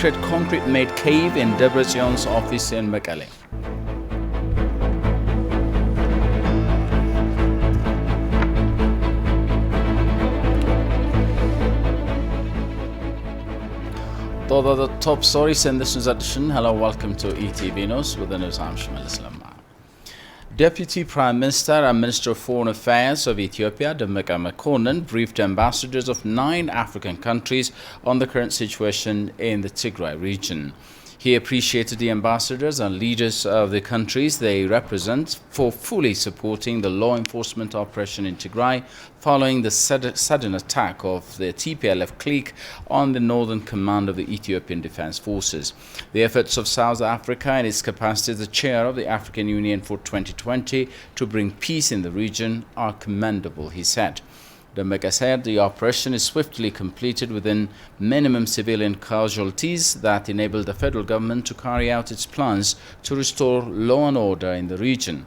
secret concrete-made cave in Debrecion's office in Mekelle. Those are the top stories in this news edition. Hello, welcome to ETV News. With the news, I'm Shmuel Islam. Deputy Prime Minister and Minister of Foreign Affairs of Ethiopia, Demeqa briefed ambassadors of 9 African countries on the current situation in the Tigray region. He appreciated the ambassadors and leaders of the countries they represent for fully supporting the law enforcement operation in Tigray following the sudden attack of the TPLF clique on the northern command of the Ethiopian Defense Forces. The efforts of South Africa in its capacity as the chair of the African Union for 2020 to bring peace in the region are commendable, he said. Demeqa said the operation is swiftly completed within minimum civilian casualties that enabled the federal government to carry out its plans to restore law and order in the region.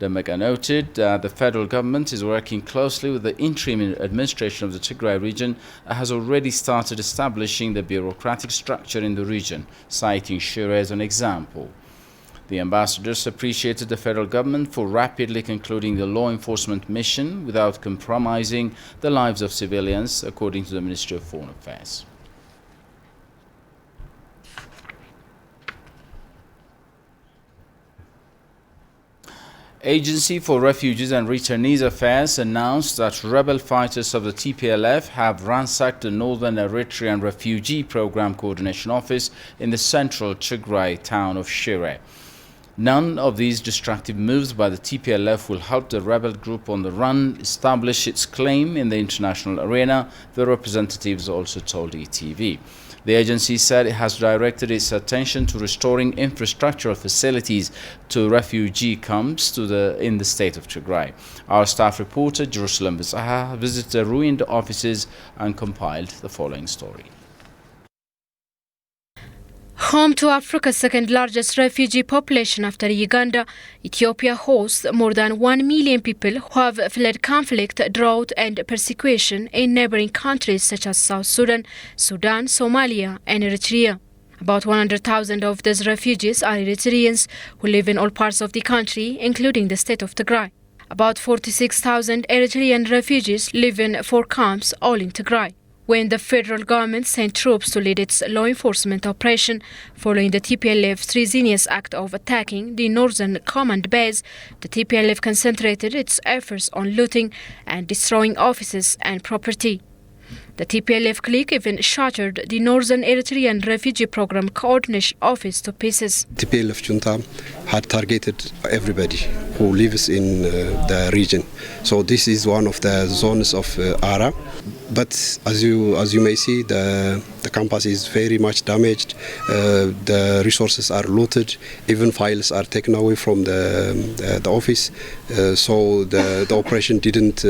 Demeqa noted that the federal government is working closely with the interim administration of the Tigray region and has already started establishing the bureaucratic structure in the region, citing Shire as an example. The ambassadors appreciated the federal government for rapidly concluding the law enforcement mission without compromising the lives of civilians, according to the Ministry of Foreign Affairs. Agency for Refugees and Returnees Affairs announced that rebel fighters of the TPLF have ransacked the Northern Eritrean Refugee Program Coordination Office in the central Tigray town of Shire. None of these destructive moves by the TPLF will help the rebel group on the run establish its claim in the international arena, the representatives also told ETV. The agency said it has directed its attention to restoring infrastructural facilities to refugee camps in the state of Tigray. Our staff reporter, Jerusalem Bisaha, visited the ruined offices and compiled the following story. Home to Africa's second largest refugee population after Uganda, Ethiopia hosts more than 1 million people who have fled conflict, drought and persecution in neighboring countries such as South Sudan, Somalia and Eritrea. About 100,000 of these refugees are Eritreans who live in all parts of the country, including the state of Tigray. About 46,000 Eritrean refugees live in 4 camps, all in Tigray. When the federal government sent troops to lead its law enforcement operation following the TPLF's treasonous act of attacking the northern command base, the TPLF concentrated its efforts on looting and destroying offices and property. The TPLF clique even shattered the Northern Eritrean Refugee Program Coordination Office to pieces. TPLF junta had targeted everybody who lives in the region. So this is one of the zones of Ara. But as you may see, the campus is very much damaged. The resources are looted. Even files are taken away from the office. So the operation didn't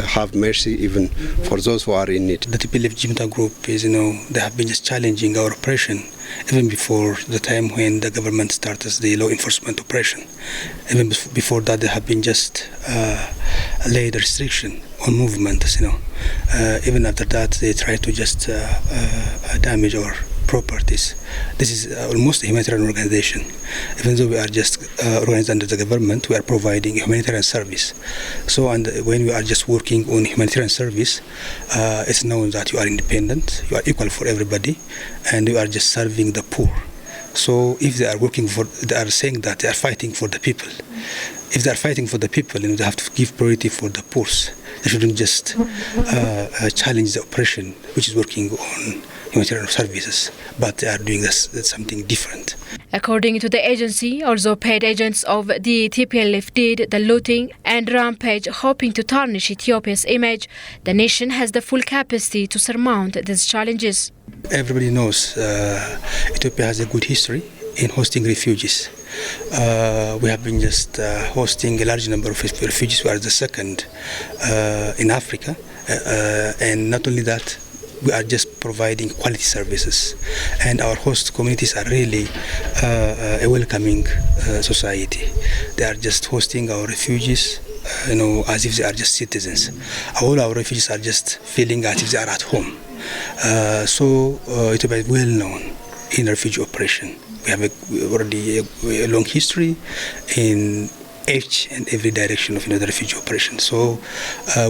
have mercy even for those who are in need. The TPLF junta group is, they have been just challenging our operation even before the time when the government started the law enforcement operation. Even before that, they have been just laid restriction on movements, even after that, they try to just damage our properties. This is almost a humanitarian organization. Even though we are just organized under the government, we are providing humanitarian service. So, and when we are just working on humanitarian service, it's known that you are independent, you are equal for everybody, and you are just serving the poor. So, if they are they are saying that they are fighting for the people. If they are fighting for the people, they have to give priority for the poor. They shouldn't just challenge the operation, which is working on humanitarian services, but they are doing something different. According to the agency, although paid agents of the TPLF did the looting and rampage hoping to tarnish Ethiopia's image, the nation has the full capacity to surmount these challenges. Everybody knows Ethiopia has a good history in hosting refugees. We have been just hosting a large number of refugees. We are the second in Africa, and not only that, we are just providing quality services, and our host communities are really a welcoming society. They are just hosting our refugees, as if they are just citizens. All our refugees are just feeling as if they are at home. So Ethiopia is well known in refugee operation. We have already a long history in each and every direction of the refugee operation. So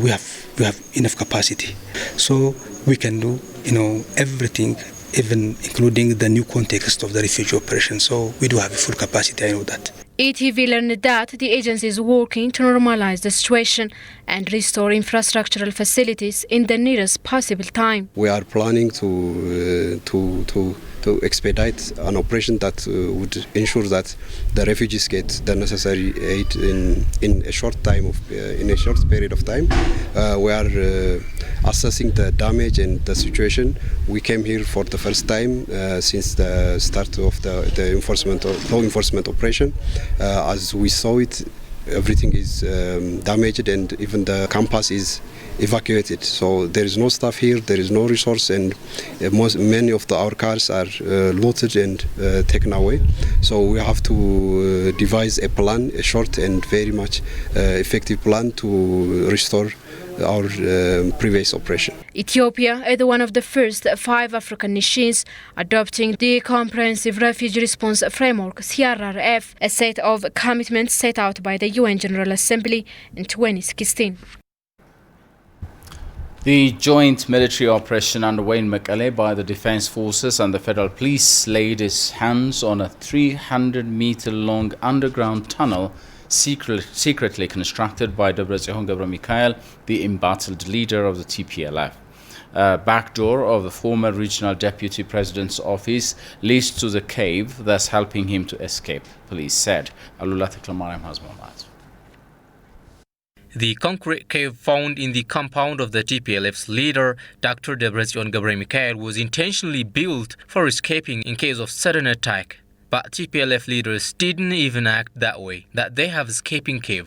we have enough capacity. So we can do everything, even including the new context of the refugee operation. So we do have a full capacity, I know that. ETV learned that the agency is working to normalize the situation and restore infrastructural facilities in the nearest possible time. We are planning to expedite an operation that would ensure that the refugees get the necessary aid in a short period of time. We are assessing the damage and the situation. We came here for the first time since the start of the law enforcement operation. As we saw it, everything is damaged, and even the campus is evacuated. So there is no staff here, there is no resource, and many of our cars are looted and taken away. So we have to devise a plan, a short and very much effective plan to restore our previous operation. Ethiopia is one of the first 5 African nations adopting the Comprehensive Refugee Response Framework, CRRF, a set of commitments set out by the UN General Assembly in 2016. The joint military operation underway in Mekelle by the Defense Forces and the Federal Police laid its hands on a 300-meter-long underground tunnel secretly constructed by Debretsion Gebremichael, the embattled leader of the TPLF. A back door of the former regional deputy president's office leads to the cave, thus helping him to escape, police said. Alula Teklemariam has more light. The concrete cave found in the compound of the TPLF's leader, Dr. Debretsion Gebremichael, was intentionally built for escaping in case of sudden attack. But TPLF leaders didn't even act that way, that they have escaping cave.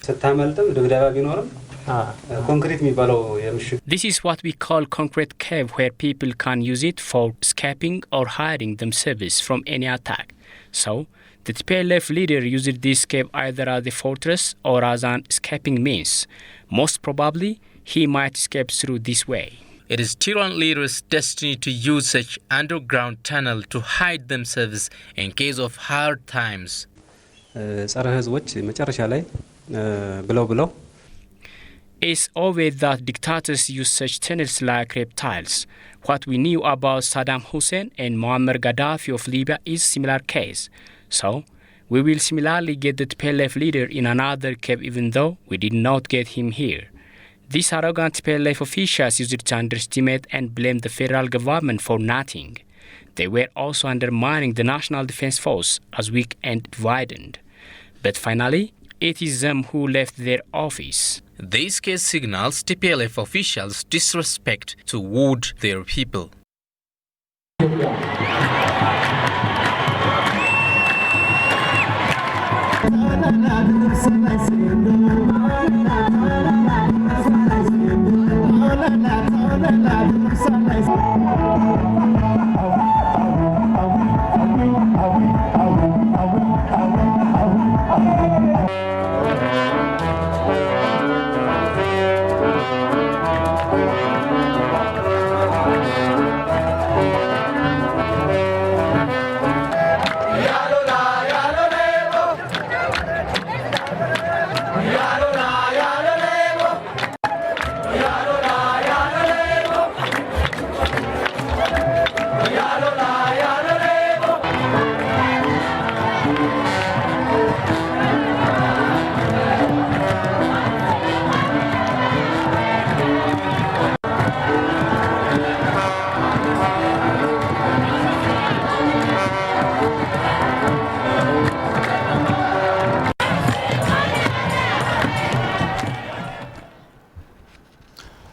This is what we call concrete cave, where people can use it for escaping or hiding themselves from any attack. So, the TPLF leader used this cave either as a fortress or as an escaping means. Most probably, he might escape through this way. It is Tiran leaders' destiny to use such underground tunnel to hide themselves in case of hard times. It's obvious that dictators use such tunnels like reptiles. What we knew about Saddam Hussein and Muammar Gaddafi of Libya is a similar case. So, we will similarly get the TPLF leader in another cave even though we did not get him here. These arrogant TPLF officials used it to underestimate and blame the federal government for nothing. They were also undermining the National Defense Force as weak and divided. But finally, it is them who left their office. This case signals TPLF officials' disrespect toward their people.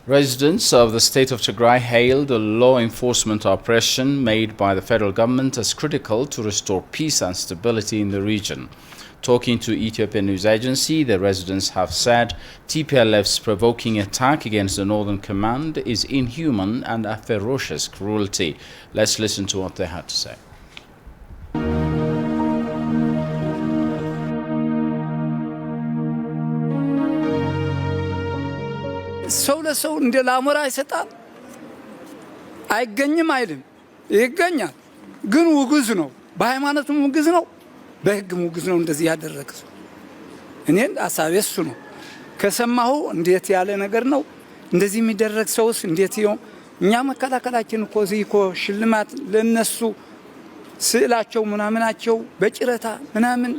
Residents of the state of Tigray hailed the law enforcement operation made by the federal government as critical to restore peace and stability in the region. Talking to Ethiopian news agency, the residents have said TPLF's provoking attack against the Northern Command is inhuman and a ferocious cruelty. Let's listen to what they had to say. ሰው ለሰው እንደ ላሞራ ይሰጣል አይገኝም አይልም ይገኛል ግን ውግዝ ነው በሃይማኖቱም ውግዝ ነው በህግም ውግዝ ነው እንደዚህ ያደረገው እኔን አሳቤስ ነው ከሰማሁ እንዴት ያለ ነገር ነው እንደዚህ የሚደረግ ሰውስ እንዴት ይው እኛ መከላከላችን እኮ እኮ ሽልማት ለነሱ ስዕላቸው ምናምናቸው በጭረታ ምናምን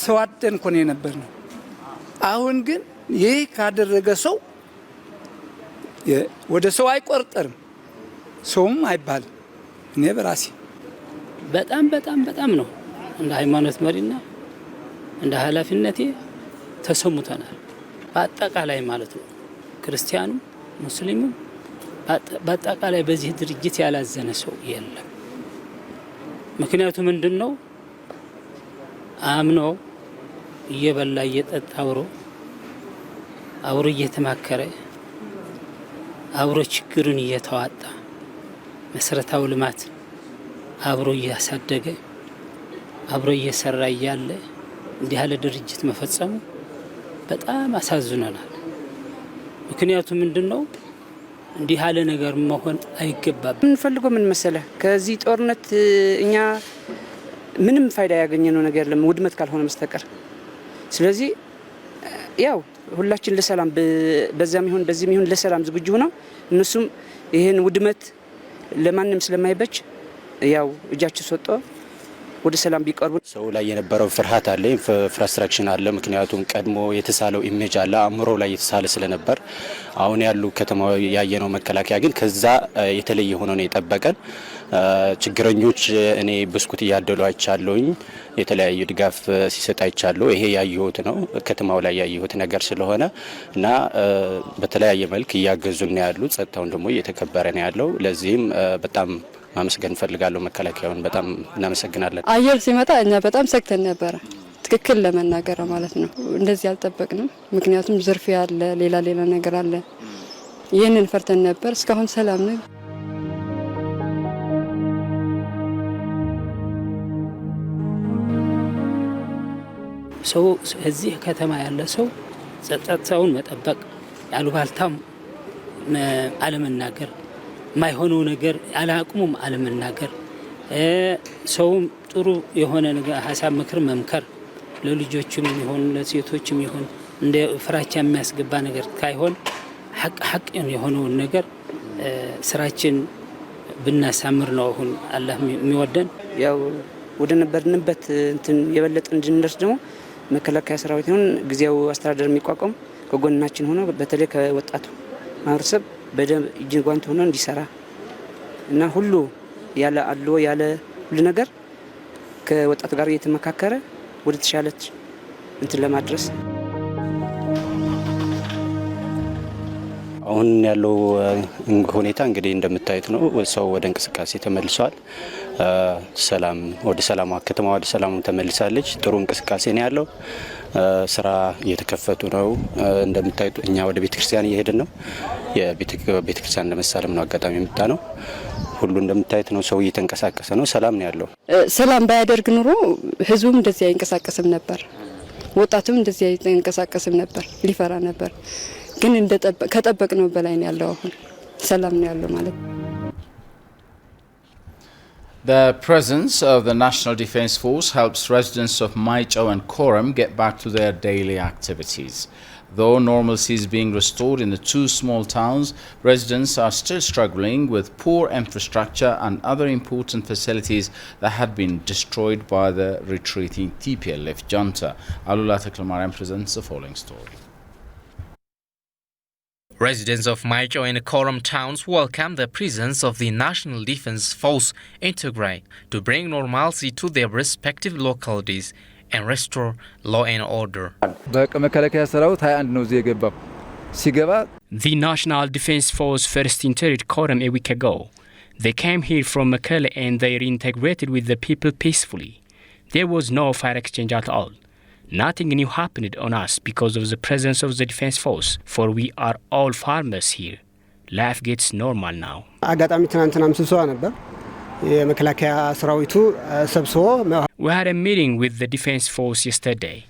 ተዋደን እኮ ነው የነበርነው አሁን ግን ይሄ ካደረገ ሰው ወደ ሰው አይቆርጠርም ሰውም አይባልም እኔ በራሴ በጣም ነው እንደ ሃይማኖት መሪና እንደ ኃላፊነቴ ተሰሙተናል በአጠቃላይ ማለት ነው ክርስቲያኑ ሙስሊሙ በአጠቃላይ በዚህ ድርጅት ያላዘነ ሰው የለም ምክንያቱም ምንድነው አምኖ እየበላ እየጠጣ አብሮ እየተማከረ አብሮ ችግሩን እየተዋጣ መሰረታዊ ልማት አብሮ እያሳደገ አብሮ እየሰራ ያለ እንዲህ ያለ ድርጅት መፈጸሙ በጣም አሳዝኖናል ምክንያቱም ምንድነው እንዲህ ያለ ነገር መሆን አይገባም እንፈልገው ምን መሰለ ከዚህ ጦርነት እኛ ምንም ፋይዳ ያገኘነው ነገር የለም ውድመት ካልሆነ መስተቀር ስለዚህ ያው ሁላችን ለሰላም በዛም ይሁን በዚህም ይሁን ለሰላም ዝግጁ ሆነው እነሱም ይሄን ውድመት ለማንም ስለማይበጅ ያው እጃቸው ሰጥቶ ወደ ሰላም ቢቀርቡ ሰው ላይ የነበረው ፍርሃት አለ ፍራስትራክሽን አለ ምክንያቱም ቀድሞ የተሳለው ኢሜጅ አለ አምሮ ላይ የተሳለ ስለነበር አሁን ያሉ ከተማው ያየነው መከላከያ ግን ከዛ የተለየ ሆኖ ነው የጠበቀን ችግረኞች እኔ ብስኩት ያደሉ አይቻለውኝ የተለያዩ ድጋፍ ሲሰጥ አይቻለው ይሄ ያየሁት ነው ከተማው ላይ ያየሁት ነገር ስለሆነ እና በተለያየ መልክ ያገዙና ያሉ ጸጥታውን ደግሞ እየተከበረ ነው ያለው ለዚህም በጣም ማመስገን ፈልጋለሁ መከላከያውን በጣም እናመሰግናለን አየር ሲመጣ እኛ በጣም ሰክተን ነበር ትክክል ለመናገር ማለት ነው እንደዚህ ያልጠበቅንም ምክንያቱም ዝርፊያ አለ ሌላ ነገር አለ ይሄንን ፈርተን ነበር እስካሁን ሰላም ነው ሰው እዚህ ከተማ ያለ ሰው ጸጥታውን መጠበቅ ያሉባልታም አለመናገር ማይሆነው ነገር አላቁሙም አለመናገር ሰውም ጥሩ የሆነ ነገር ሐሳብ ምክር መምከር ለልጆችም ይሁን ለሴቶችም ይሁን እንደ ፍራቻ የሚያስገባ ነገር ካይሆን ሐቅ የሆነው ነገር ስራችን ብናሳምር ነው አሁን አላህ የሚወደን ያው ወደ ነበርንበት እንትን የበለጠ እንድንደርስ ደግሞ መከላከያ ሰራዊት ይሁን ጊዜው አስተዳደር የሚቋቋም ከጎናችን ሆኖ በተለይ ከወጣቱ ማህበረሰብ በደም ጅጓንት ሆኖ እንዲሰራ እና ሁሉ ያለ አሎ ያለ ሁሉ ነገር ከወጣቱ ጋር እየተመካከረ ወደ ተሻለች እንትን ለማድረስ አሁን ያለው ሁኔታ እንግዲህ እንደምታዩት ነው ሰው ወደ እንቅስቃሴ ተመልሷል ሰላም ወደ ሰላም ከተማ ወደ ሰላም ተመልሳለች ጥሩ እንቅስቃሴ ነው ያለው ስራ እየተከፈቱ ነው እንደምታዩት እኛ ወደ ቤተክርስቲያን እየሄድን ነው የቤተክርስቲያን ለመሳለም ነው አጋጣሚ የመጣ ነው ሁሉ እንደምታዩት ነው ሰው እየተንቀሳቀሰ ነው ሰላም ነው ያለው ሰላም ባያደርግ ኑሮ ህዝቡም እንደዚህ አይንቀሳቀስም ነበር ወጣቱም እንደዚህ አይንቀሳቀስም ነበር ሊፈራ ነበር ግን ከጠበቅነው በላይ ነው ያለው አሁን ሰላም ነው ያለው ማለት The presence of the National Defence Force helps residents of Maicho and Koram get back to their daily activities. Though normalcy is being restored in the two small towns, residents are still struggling with poor infrastructure and other important facilities that had been destroyed by the retreating TPLF junta. Alula Teklamaram presents the following story. Residents of Maicho and Koram towns welcome the presence of the National Defence Force in Tigray to bring normalcy to their respective localities and restore law and order. The National Defence Force first entered Koram a week ago. They came here from Mekelle and they reintegrated with the people peacefully. There was no fire exchange at all. Nothing new happened on us because of the presence of the Defence Force, for we are all farmers here. Life gets normal now. We had a meeting with the Defence Force yesterday.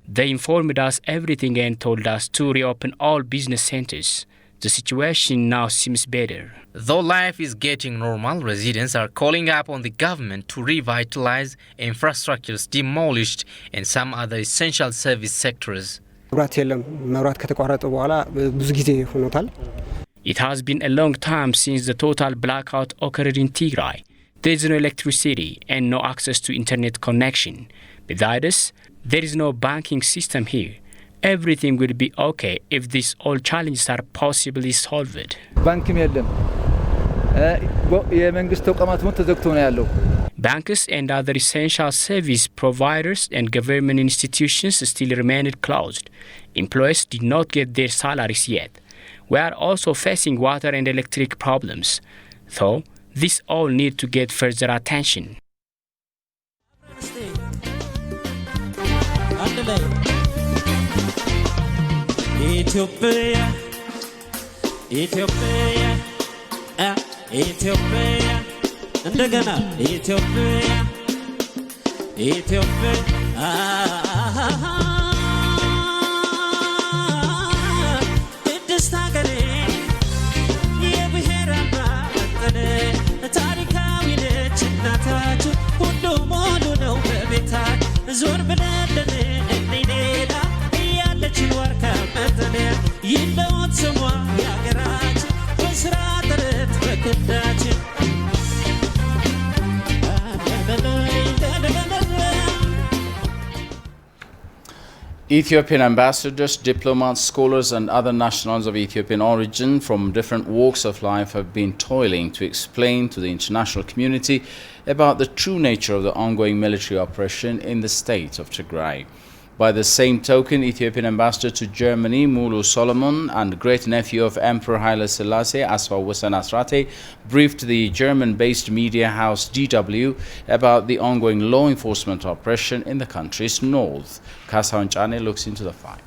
They informed us everything and told us to reopen all business centers. the situation now seems better. Though life is getting normal, residents are calling upon the government to revitalize infrastructures demolished and some other essential service sectors. It has been a long time since the total blackout occurred in Tigray. There is no electricity and no access to internet connection. Besides, there is no banking system here. Everything will be okay if these all challenges are possibly solved. Banks and other essential service providers and government institutions still remained closed. Employees did not get their salaries yet. We are also facing water and electric problems, though this all need to get further attention. Ethiopia, Ethiopia, Ethiopia, እንደገና Ethiopia, Ethiopia, ቅድስት ሀገሬ የብሔር አምባወጠኔ ታሪካዊ ነች እናታችን ሁሉም ሙሉ ነው በቤታችን ዞር ብለን ሌላ ያለችን ዋርካ መጠለያ ይለወጥ ስሟ የሀገራችን በስራ ጥረት በክንዳችን Ethiopian ambassadors, diplomats, scholars and other nationals of Ethiopian origin from different walks of life have been toiling to explain to the international community about the true nature of the ongoing military operation in the state of Tigray. By the same token, Ethiopian ambassador to Germany, Mulu Solomon, and great-nephew of Emperor Haile Selassie, Asfa Wissam Asrate, briefed the German-based media house DW about the ongoing law enforcement operation in the country's north. Kasawan Chane looks into the file.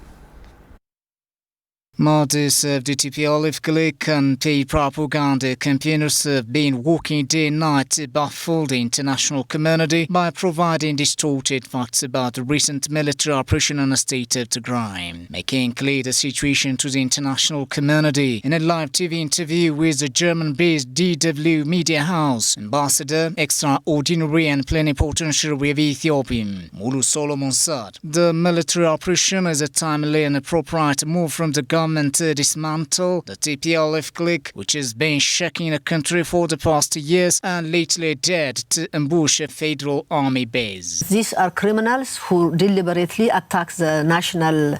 Martyrs of the TPLF clique and paid propaganda campaigners have been working day and night to baffle the international community by providing distorted facts about the recent military operation in the state of Tigray, making clear the situation to the international community. In a live TV interview with the German-based DW media house, Ambassador, Extraordinary and Plenipotentiary of Ethiopia, Mulu Solomon said, the military operation is a timely and appropriate move from the government to dismantle the TPLF clique, which has been shaking the country for the past years and lately dared to ambush a federal army base. These are criminals who deliberately attack the national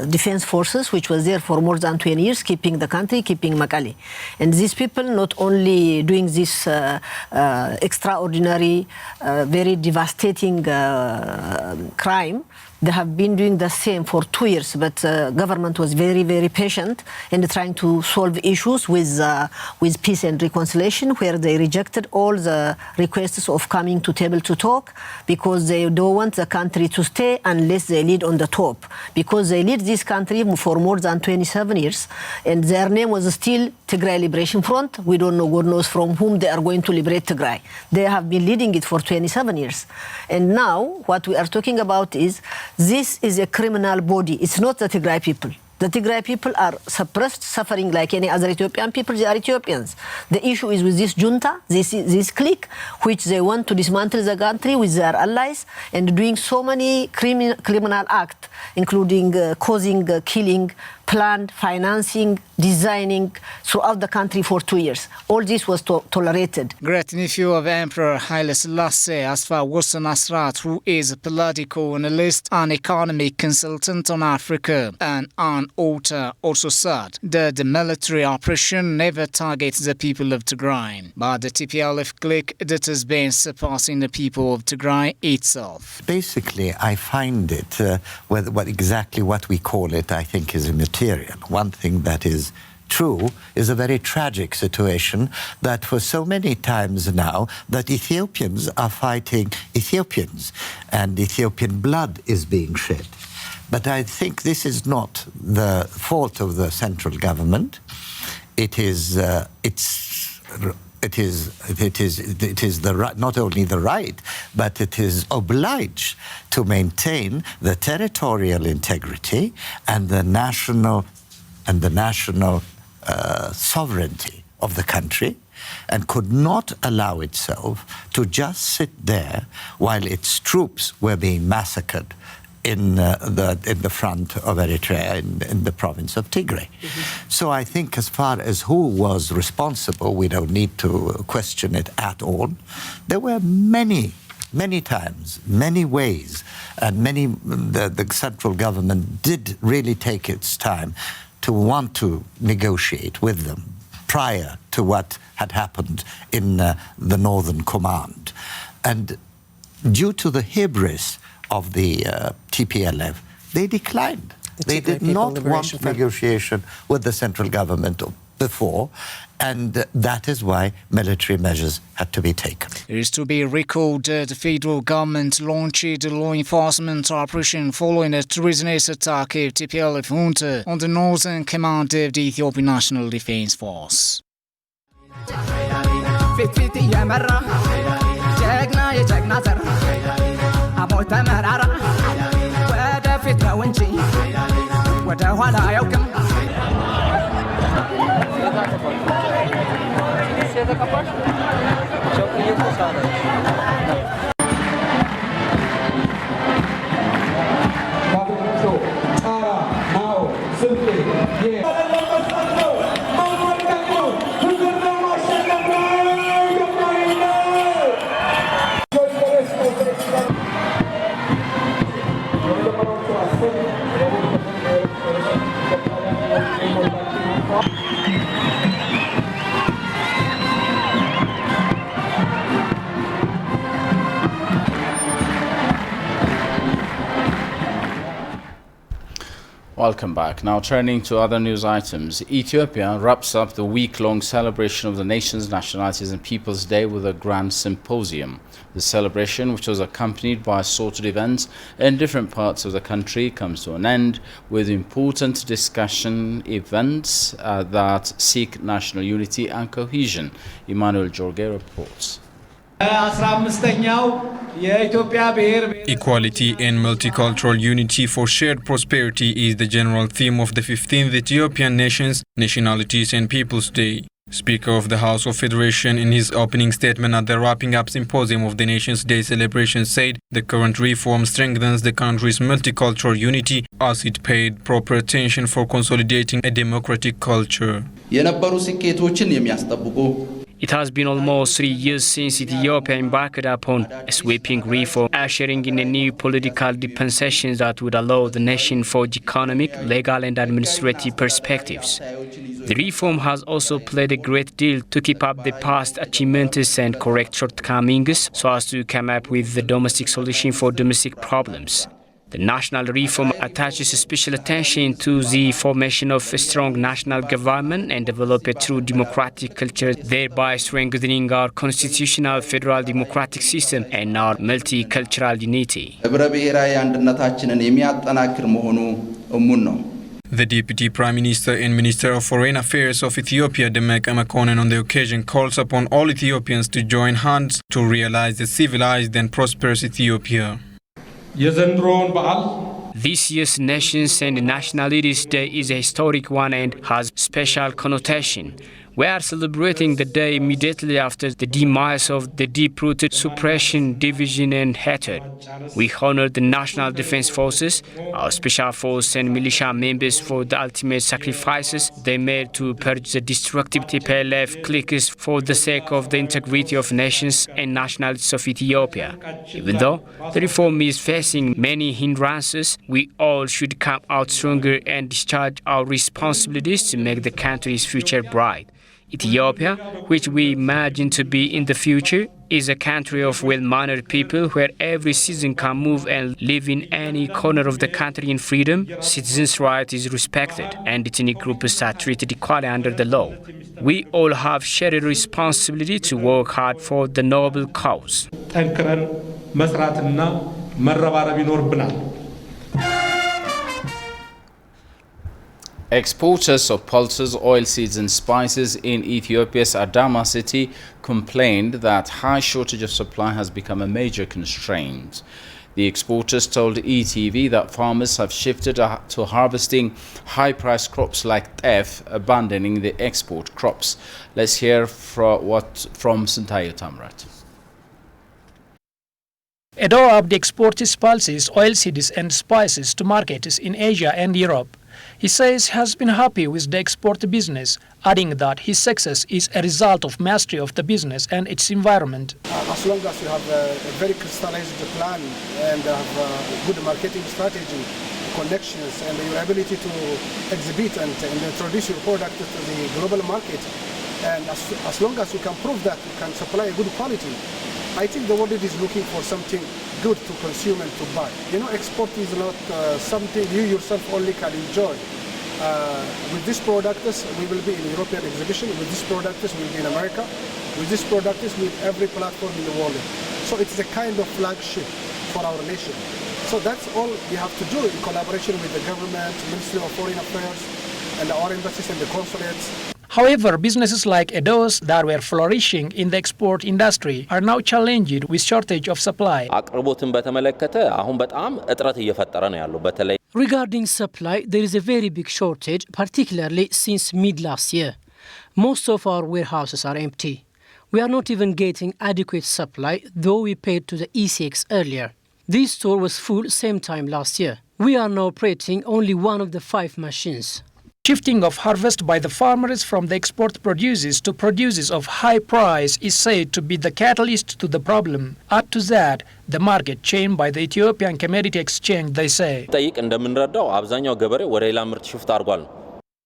defense forces, which was there for more than 20 years, keeping the country, keeping Makale. And these people not only doing this extraordinary, very devastating crime, they have been doing the same for 2 years, but government was very, very patient in trying to solve issues with peace and reconciliation, where they rejected all the requests of coming to table to talk, because they don't want the country to stay unless they lead on the top, because they lead this country for more than 27 years, and their name was still Tigray Liberation Front. We don't know, God knows from whom they are going to liberate Tigray. They have been leading it for 27 years. And now what we are talking about is this is a criminal body. It's not the Tigray people. The Tigray people are suppressed, suffering like any other Ethiopian people. They are Ethiopians. The issue is with this junta, this clique, which they want to dismantle the country with their allies and doing so many criminal acts, including causing killing, planned, financing, designing throughout the country for 2 years. All this was tolerated. Great-nephew of Emperor Haile Selassie, Asfa Wissam Asrate, who is a political analyst and economic consultant on Africa, and an author, also said that the military operation never targets the people of Tigray, but the TPLF clique that has been surpassing the people of Tigray itself. Basically, I find it, what we call it, I think is immaterial. One thing that is true is a very tragic situation that for so many times now that Ethiopians are fighting Ethiopians and Ethiopian blood is being shed. But I think this is not the fault of the central government. It is not only the right, but it is obliged to maintain the territorial integrity and the national and the national sovereignty of the country, and could not allow itself to just sit there while its troops were being massacred in the front of Eritrea, in the province of Tigray. So I think as far as who was responsible, we don't need to question it at all. There were many times, many ways, and the central government did really take its time to want to negotiate with them prior to what had happened in the Northern Command. And due to the hubris of the TPLF, they declined. They did not want negotiation with the central government before, and that is why military measures had to be taken. It is to be recalled that the federal government launched a law enforcement operation following a treasonous attack of TPLF junta on the northern command of the Ethiopian National Defense Force. Welcome back. Now turning to other news items. Ethiopia wraps up the week-long celebration of the nation's Nationalities and Peoples Day with a grand symposium. The celebration, which was accompanied by assorted events in different parts of the country, comes to an end with important discussion events that seek national unity and cohesion. Emmanuel Jorge reports. Equality and multicultural unity for shared prosperity is the general theme of the 15th Ethiopian Nationalities and Peoples Day. Speaker of the House of Federation in his opening statement at the wrapping up symposium of the Nations Day celebration said the current reform strengthens the country's multicultural unity as it paid proper attention for consolidating a democratic culture. It has been almost 3 years since Ethiopia embarked upon a sweeping reform, ushering in a new political dispensation that would allow the nation forge economic, legal and administrative perspectives. The reform has also played a great deal to keep up the past achievements and correct shortcomings so as to come up with the domestic solution for domestic problems. The national reform attaches special attention to the formation of a strong national government and develop a true democratic culture, thereby strengthening our constitutional federal democratic system and our multicultural unity. The Deputy Prime Minister and Minister of Foreign Affairs of Ethiopia, Demeke Mekonnen, on the occasion calls upon all Ethiopians to join hands to realize a civilized and prosperous Ethiopia. This year's Nations and Nationalities Day is a historic one and has special connotation. We are celebrating the day immediately after the demise of the deep-rooted suppression, division and hatred. We honor the National Defense Forces, our special force and militia members for the ultimate sacrifices they made to purge the destructive TPLF cliques for the sake of the integrity of nations and nationalities of Ethiopia. Even though the reform is facing many hindrances, we all should come out stronger and discharge our responsibilities to make the country's future bright. Ethiopia, which we imagine to be in the future, is a country of well-mannered people where every citizen can move and live in any corner of the country in freedom, citizens' rights is respected, and ethnic groups are treated equally under the law. We all have shared responsibility to work hard for the noble cause. Exporters of pulses, oilseeds and spices in Ethiopia's Adama city complained that high shortage of supply has become a major constraint. The exporters told ETV that farmers have shifted to harvesting high-priced crops like teff, abandoning the export crops. Let's hear from Sintayo Tamrat. Edo Abdi exports pulses, oilseeds and spices to markets in Asia and Europe. He says he has been happy with the export business, adding that his success is a result of mastery of the business and its environment. As long as you have a very crystallized plan and have a good marketing strategy, connections and your ability to exhibit and introduce your product to the global market, and as long as you can prove that you can supply a good quality, I think the world is looking for something good to consume and to buy. You know, export is not something you yourself only can enjoy. With these products, we will be in European exhibition. With these products, we will be in America. With these products, with every platform in the world. So it's a kind of flagship for our nation. So that's all we have to do in collaboration with the government, Ministry of Foreign Affairs, and our embassies and the consulates. However, businesses like Edo's that were flourishing in the export industry are now challenged with shortage of supply. Regarding supply, there is a very big shortage, particularly since mid-last year. Most of our warehouses are empty. We are not even getting adequate supply, though we paid to the ECX earlier. This store was full same time last year. We are now operating only one of the 5 machines. Shifting of harvest by the farmers from the export producers to producers of high price is said to be the catalyst to the problem. Add to that, the market chain by the Ethiopian Commodity Exchange, they say.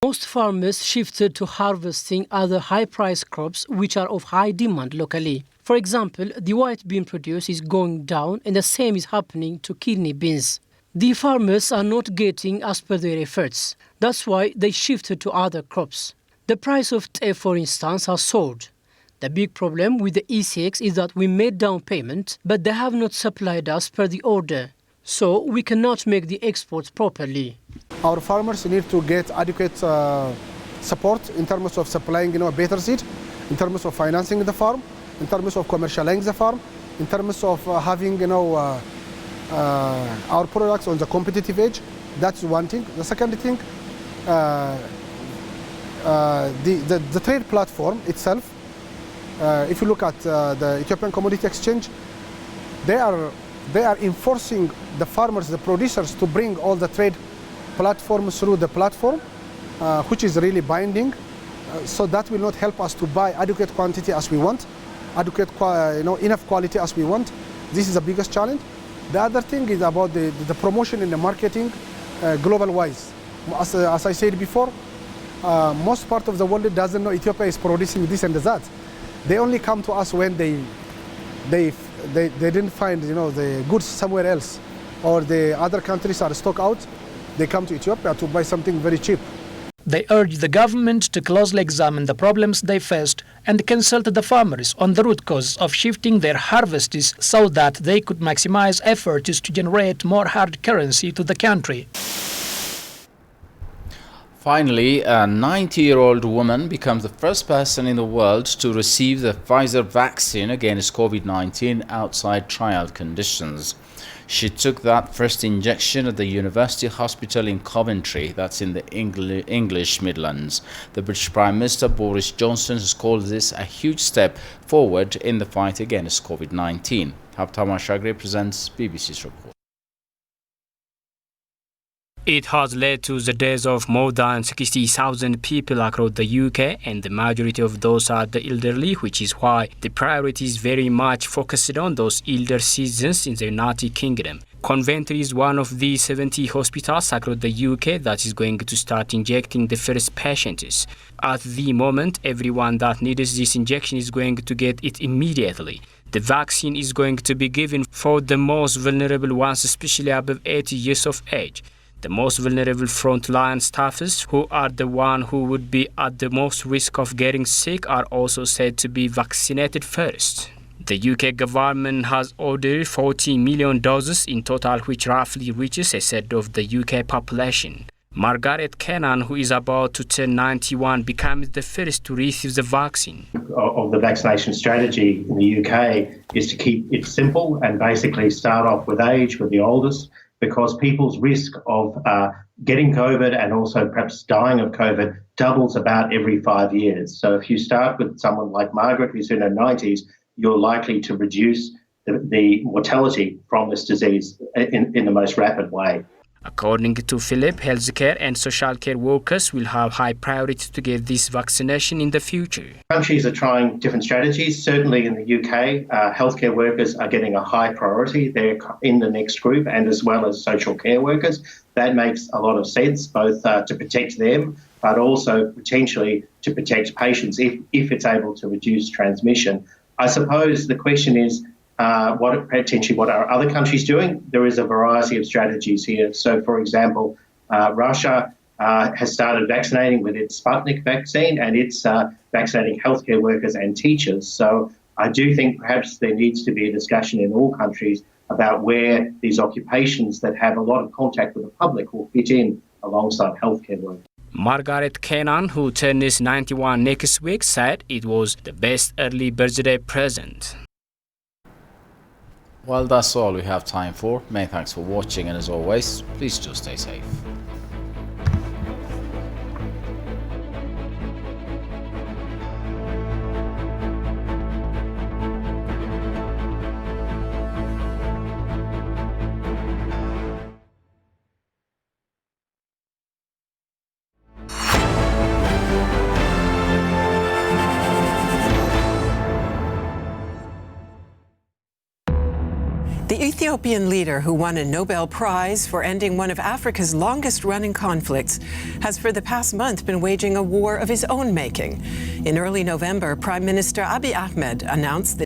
Most farmers shifted to harvesting other high-priced crops which are of high demand locally. For example, the white bean produce is going down and the same is happening to kidney beans. The farmers are not getting as per their efforts. That's why they shifted to other crops. The price of teff, for instance, has soared. The big problem with the ECX is that we made down payment, but they have not supplied us per the order. So we cannot make the exports properly. Our farmers need to get adequate support in terms of supplying, better seed, in terms of financing the farm, in terms of commercializing the farm, in terms of having, our products on the competitive edge. That's one thing. The second thing, the trade platform itself, if you look at the Ethiopian Commodity Exchange, they are enforcing the farmers, the producers, to bring all the trade platforms through the platform, which is really binding. So that will not help us to buy adequate quantity as we want, adequate, enough quality as we want. This is the biggest challenge. The other thing is about the promotion and the marketing global-wise. As I said before, most part of the world doesn't know Ethiopia is producing this and that. They only come to us when they didn't find the goods somewhere else, or the other countries are stock out. They come to Ethiopia to buy something very cheap. They urge the government to closely examine the problems they faced and consult the farmers on the root cause of shifting their harvests so that they could maximize efforts to generate more hard currency to the country. Finally, a 90-year-old woman becomes the first person in the world to receive the Pfizer vaccine against COVID-19 outside trial conditions. She took that first injection at the University Hospital in Coventry, that's in the English Midlands. The British Prime Minister Boris Johnson has called this a huge step forward in the fight against COVID-19. Haptama Shagre presents BBC's report. It has led to the deaths of more than 60,000 people across the UK, and the majority of those are the elderly, which is why the priority is very much focused on those elder citizens in the United Kingdom. Coventry is one of the 70 hospitals across the UK that is going to start injecting the first patients. At the moment, everyone that needs this injection is going to get it immediately. The vaccine is going to be given for the most vulnerable ones, especially above 80 years of age. The most vulnerable frontline staffers, who are the ones who would be at the most risk of getting sick, are also said to be vaccinated first. The UK government has ordered 40 million doses in total, which roughly reaches a third of the UK population. Margaret Kennan, who is about to turn 91, becomes the first to receive the vaccine. Of the vaccination strategy in the UK is to keep it simple and basically start off with age, with the oldest, because people's risk of getting COVID and also perhaps dying of COVID doubles about every 5 years. So if you start with someone like Margaret, who's in her 90s, you're likely to reduce the mortality from this disease in the most rapid way. According to Philip, healthcare and social care workers will have high priority to get this vaccination in the future. Countries are trying different strategies. Certainly in the UK, healthcare workers are getting a high priority. They're in the next group, and as well as social care workers. That makes a lot of sense, both to protect them, but also potentially to protect patients if it's able to reduce transmission. I suppose the question is, what are other countries doing? There is a variety of strategies here. So, for example, Russia has started vaccinating with its Sputnik vaccine, and it's vaccinating healthcare workers and teachers. So I do think perhaps there needs to be a discussion in all countries about where these occupations that have a lot of contact with the public will fit in alongside healthcare work. Margaret Kennan, who turns 91 next week, said it was the best early birthday present. Well, that's all we have time for. Many thanks for watching, and as always, please just stay safe. The Ethiopian leader who won a Nobel Prize for ending one of Africa's longest-running conflicts has for the past month been waging a war of his own making. In early November, Prime Minister Abiy Ahmed announced that